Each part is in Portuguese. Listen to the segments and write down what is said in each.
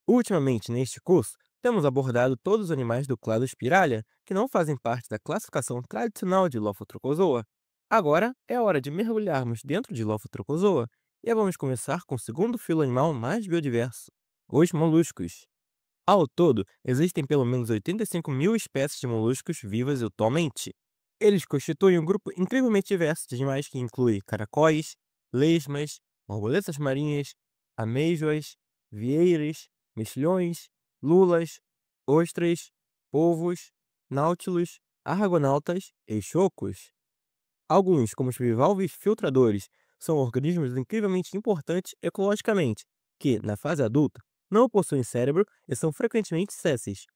Ultimamente, neste curso, temos abordado todos os animais do clado Spiralia que não fazem parte da classificação tradicional de Lophotrochozoa. Agora é a hora de mergulharmos dentro de Lophotrochozoa e vamos começar com o segundo filo animal mais biodiverso, os moluscos. Ao todo, existem pelo menos 85 mil espécies de moluscos vivas atualmente. Eles constituem um grupo incrivelmente diverso de animais que inclui caracóis, lesmas, borboletas marinhas, amêijoas, vieiras, mexilhões, lulas, ostras, polvos, náutilos, argonautas e chocos. Alguns, como os bivalves filtradores, são organismos incrivelmente importantes ecologicamente, que, na fase adulta, não possuem cérebro e são frequentemente sésseis.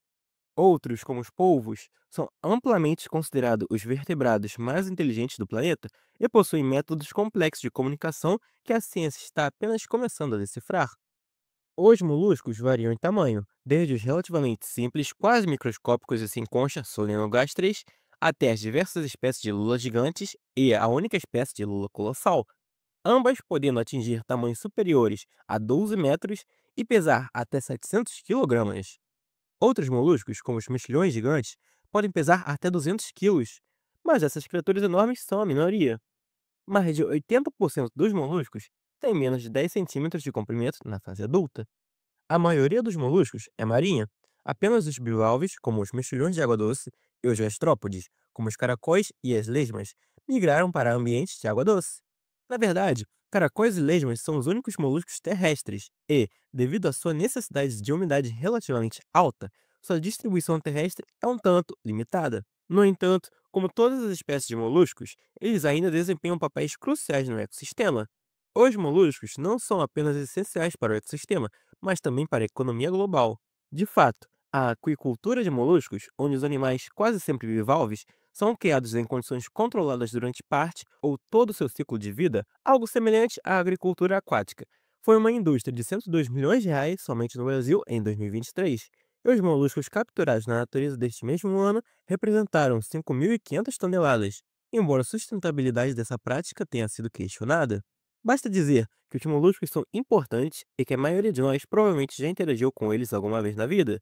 Outros, como os polvos, são amplamente considerados os vertebrados mais inteligentes do planeta e possuem métodos complexos de comunicação que a ciência está apenas começando a decifrar. Os moluscos variam em tamanho, desde os relativamente simples, quase microscópicos e sem concha, solenogastreis, até as diversas espécies de lulas gigantes e a única espécie de lula colossal, ambas podendo atingir tamanhos superiores a 12 metros e pesar até 700 quilogramas. Outros moluscos, como os mexilhões gigantes, podem pesar até 200 quilos, mas essas criaturas enormes são a minoria. Mais de 80% dos moluscos têm menos de 10 centímetros de comprimento na fase adulta. A maioria dos moluscos é marinha. Apenas os bivalves, como os mexilhões de água doce, e os gastrópodes, como os caracóis e as lesmas, migraram para ambientes de água doce. Na verdade, caracóis e lesmas são os únicos moluscos terrestres e, devido à sua necessidade de umidade relativamente alta, sua distribuição terrestre é um tanto limitada. No entanto, como todas as espécies de moluscos, eles ainda desempenham papéis cruciais no ecossistema. Os moluscos não são apenas essenciais para o ecossistema, mas também para a economia global. De fato, a aquicultura de moluscos, onde os animais, quase sempre bivalves, são criados em condições controladas durante parte ou todo o seu ciclo de vida, algo semelhante à agricultura aquática. Foi uma indústria de 102 milhões de reais somente no Brasil em 2023. E os moluscos capturados na natureza deste mesmo ano representaram 5.500 toneladas, embora a sustentabilidade dessa prática tenha sido questionada. Basta dizer que os moluscos são importantes e que a maioria de nós provavelmente já interagiu com eles alguma vez na vida.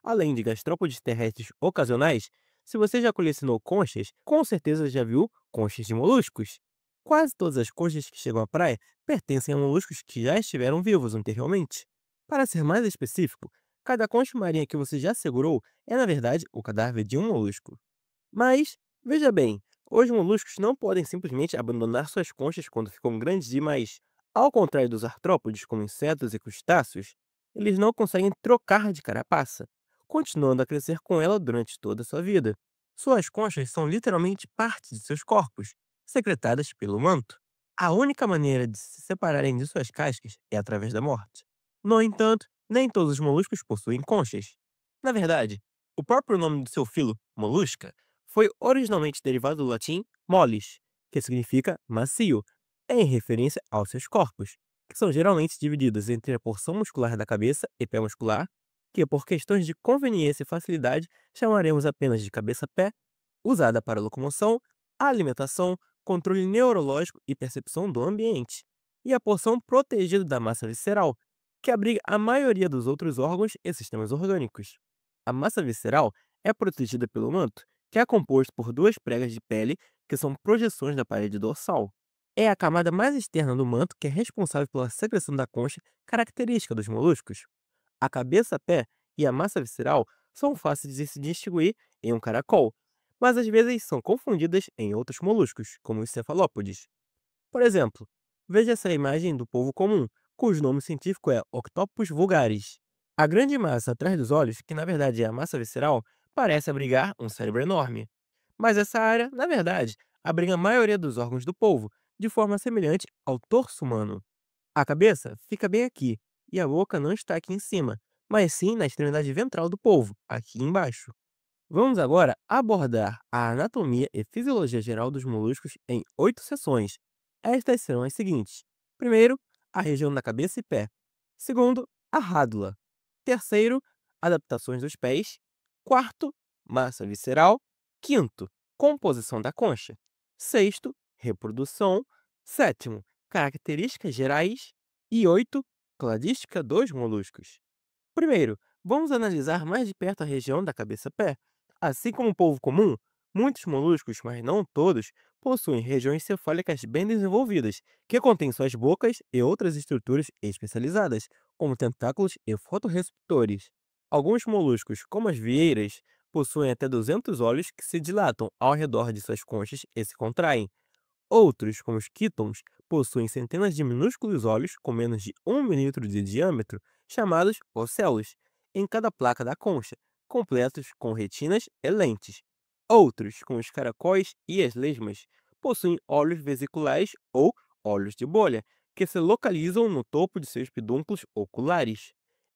Além de gastrópodes terrestres ocasionais, se você já colecionou conchas, com certeza já viu conchas de moluscos. Quase todas as conchas que chegam à praia pertencem a moluscos que já estiveram vivos anteriormente. Para ser mais específico, cada concha marinha que você já segurou é, na verdade, o cadáver de um molusco. Mas, veja bem, os moluscos não podem simplesmente abandonar suas conchas quando ficam grandes demais. Ao contrário dos artrópodes, como insetos e crustáceos, eles não conseguem trocar de carapaça, continuando a crescer com ela durante toda a sua vida. Suas conchas são literalmente partes de seus corpos, secretadas pelo manto. A única maneira de se separarem de suas cascas é através da morte. No entanto, nem todos os moluscos possuem conchas. Na verdade, o próprio nome do seu filo, molusca, foi originalmente derivado do latim mollis, que significa macio, em referência aos seus corpos, que são geralmente divididos entre a porção muscular da cabeça e pé muscular, que por questões de conveniência e facilidade chamaremos apenas de cabeça-pé, usada para locomoção, alimentação, controle neurológico e percepção do ambiente, e a porção protegida da massa visceral, que abriga a maioria dos outros órgãos e sistemas orgânicos. A massa visceral é protegida pelo manto, que é composto por duas pregas de pele, que são projeções da parede dorsal. É a camada mais externa do manto que é responsável pela secreção da concha característica dos moluscos. A cabeça-pé e a massa visceral são fáceis de se distinguir em um caracol, mas às vezes são confundidas em outros moluscos, como os cefalópodes. Por exemplo, veja essa imagem do polvo comum, cujo nome científico é Octopus vulgaris. A grande massa atrás dos olhos, que na verdade é a massa visceral, parece abrigar um cérebro enorme. Mas essa área, na verdade, abriga a maioria dos órgãos do polvo, de forma semelhante ao torso humano. A cabeça fica bem aqui, e a boca não está aqui em cima, mas sim na extremidade ventral do polvo, aqui embaixo. Vamos agora abordar a anatomia e fisiologia geral dos moluscos em 8 sessões. Estas serão as seguintes: primeiro, a região da cabeça e pé. Segundo, a rádula. Terceiro, adaptações dos pés. Quarto, massa visceral. Quinto, composição da concha. Sexto, reprodução. Sétimo, características gerais. E oito, cladística dos moluscos. Primeiro, vamos analisar mais de perto a região da cabeça-pé. Assim como o polvo comum, muitos moluscos, mas não todos, possuem regiões cefálicas bem desenvolvidas, que contêm suas bocas e outras estruturas especializadas, como tentáculos e fotorreceptores. Alguns moluscos, como as vieiras, possuem até 200 olhos que se dilatam ao redor de suas conchas e se contraem. Outros, como os quítons, possuem centenas de minúsculos olhos com menos de 1 milímetro de diâmetro, chamados ocelos, em cada placa da concha, completos com retinas e lentes. Outros, como os caracóis e as lesmas, possuem olhos vesiculares ou olhos de bolha, que se localizam no topo de seus pedúnculos oculares.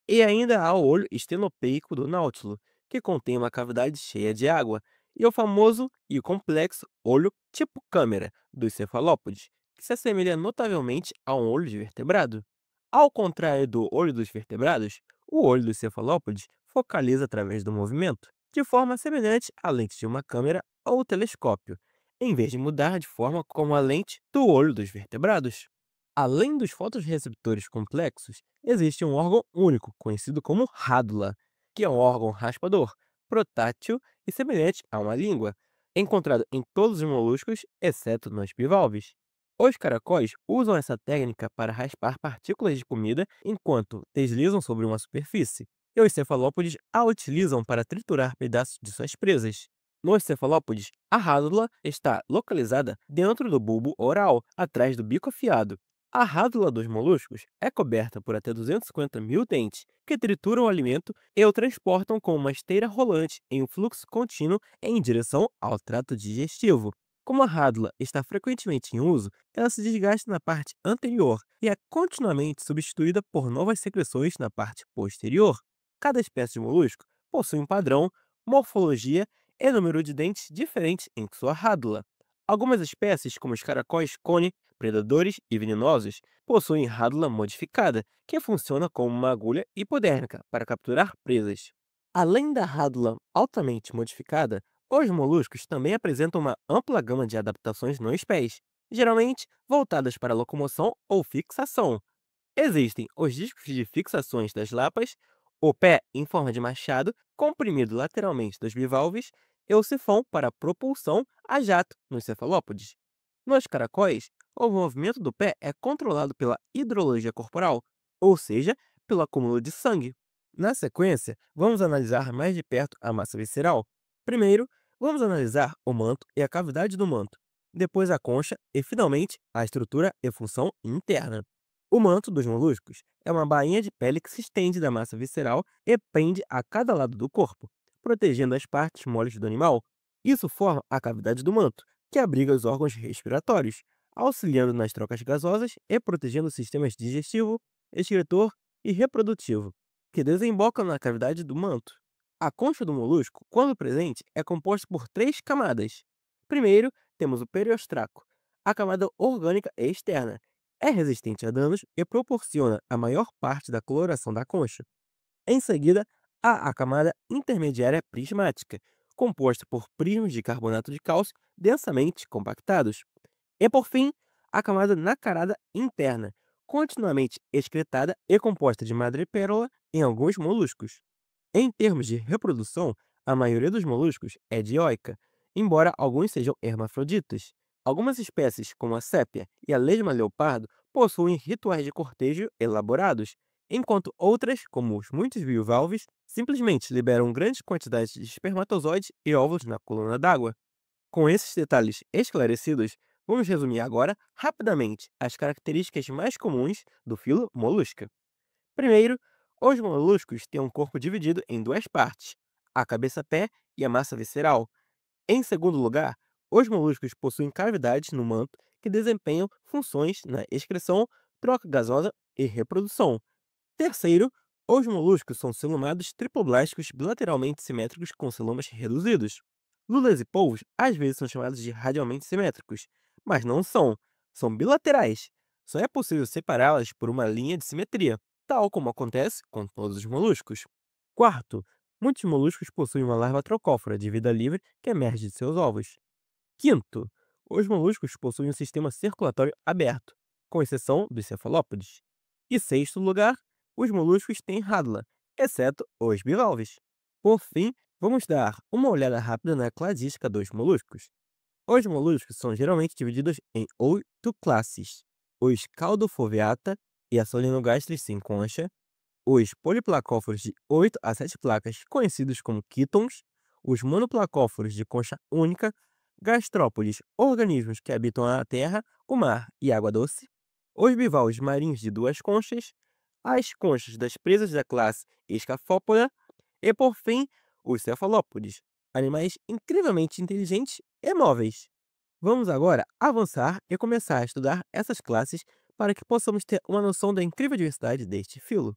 E ainda há o olho estenopeico do náutilo, que contém uma cavidade cheia de água, e o famoso e complexo olho tipo câmera dos cefalópodes, que se assemelha notavelmente a um olho de vertebrado. Ao contrário do olho dos vertebrados, o olho dos cefalópodes focaliza através do movimento, de forma semelhante à lente de uma câmera ou telescópio, em vez de mudar de forma como a lente do olho dos vertebrados. Além dos fotorreceptores complexos, existe um órgão único, conhecido como rádula, que é um órgão raspador, protátil e semelhante a uma língua, encontrado em todos os moluscos, exceto nos bivalves. Os caracóis usam essa técnica para raspar partículas de comida enquanto deslizam sobre uma superfície, e os cefalópodes a utilizam para triturar pedaços de suas presas. Nos cefalópodes, a rádula está localizada dentro do bulbo oral, atrás do bico afiado. A rádula dos moluscos é coberta por até 250 mil dentes, que trituram o alimento e o transportam com uma esteira rolante em um fluxo contínuo em direção ao trato digestivo. Como a rádula está frequentemente em uso, ela se desgasta na parte anterior e é continuamente substituída por novas secreções na parte posterior. Cada espécie de molusco possui um padrão, morfologia e número de dentes diferentes em sua rádula. Algumas espécies, como os caracóis cone, predadores e venenosos, possuem rádula modificada, que funciona como uma agulha hipodérmica para capturar presas. Além da rádula altamente modificada, os moluscos também apresentam uma ampla gama de adaptações nos pés, geralmente voltadas para locomoção ou fixação. Existem os discos de fixações das lapas, o pé em forma de machado, comprimido lateralmente dos bivalves, e o sifão para propulsão a jato nos cefalópodes. Nos caracóis, o movimento do pé é controlado pela hidrologia corporal, ou seja, pelo acúmulo de sangue. Na sequência, vamos analisar mais de perto a massa visceral. Primeiro, vamos analisar o manto e a cavidade do manto, depois a concha e, finalmente, a estrutura e função interna. O manto dos moluscos é uma bainha de pele que se estende da massa visceral e prende a cada lado do corpo, protegendo as partes moles do animal. Isso forma a cavidade do manto, que abriga os órgãos respiratórios, auxiliando nas trocas gasosas e protegendo os sistemas digestivo, excretor e reprodutivo, que desembocam na cavidade do manto. A concha do molusco, quando presente, é composta por três camadas. Primeiro, temos o periostraco, a camada orgânica e externa. É resistente a danos e proporciona a maior parte da coloração da concha. Em seguida, há a camada intermediária prismática, composta por prismas de carbonato de cálcio densamente compactados. E, por fim, a camada nacarada interna, continuamente excretada e composta de madrepérola em alguns moluscos. Em termos de reprodução, a maioria dos moluscos é dioica, embora alguns sejam hermafroditas. Algumas espécies, como a sépia e a lesma leopardo, possuem rituais de cortejo elaborados, enquanto outras, como os muitos bivalves, simplesmente liberam grandes quantidades de espermatozoides e óvulos na coluna d'água. Com esses detalhes esclarecidos, vamos resumir agora, rapidamente, as características mais comuns do filo Mollusca. Primeiro, os moluscos têm um corpo dividido em duas partes, a cabeça-pé e a massa visceral. Em segundo lugar, os moluscos possuem cavidades no manto que desempenham funções na excreção, troca gasosa e reprodução. Terceiro, os moluscos são celumados triploblásticos bilateralmente simétricos com celumas reduzidos. Lulas e polvos às vezes são chamados de radialmente simétricos, mas não são, são bilaterais. Só é possível separá-las por uma linha de simetria, tal como acontece com todos os moluscos. Quarto, muitos moluscos possuem uma larva trocófora de vida livre que emerge de seus ovos. Quinto, os moluscos possuem um sistema circulatório aberto, com exceção dos cefalópodes. E sexto lugar, os moluscos têm rádula, exceto os bivalves. Por fim, vamos dar uma olhada rápida na cladística dos moluscos. Os moluscos são geralmente divididos em 8 classes: os Caudofoveata e a Solenogastris sem concha, os poliplacóforos de 8 a 7 placas, conhecidos como quítons, os monoplacóforos de concha única, gastrópodes, organismos que habitam a terra, o mar e água doce, os bivalves marinhos de 2 conchas, as conchas das presas da classe Escafópora e, por fim, os cefalópodes, animais incrivelmente inteligentes e móveis. Vamos agora avançar e começar a estudar essas classes para que possamos ter uma noção da incrível diversidade deste filo.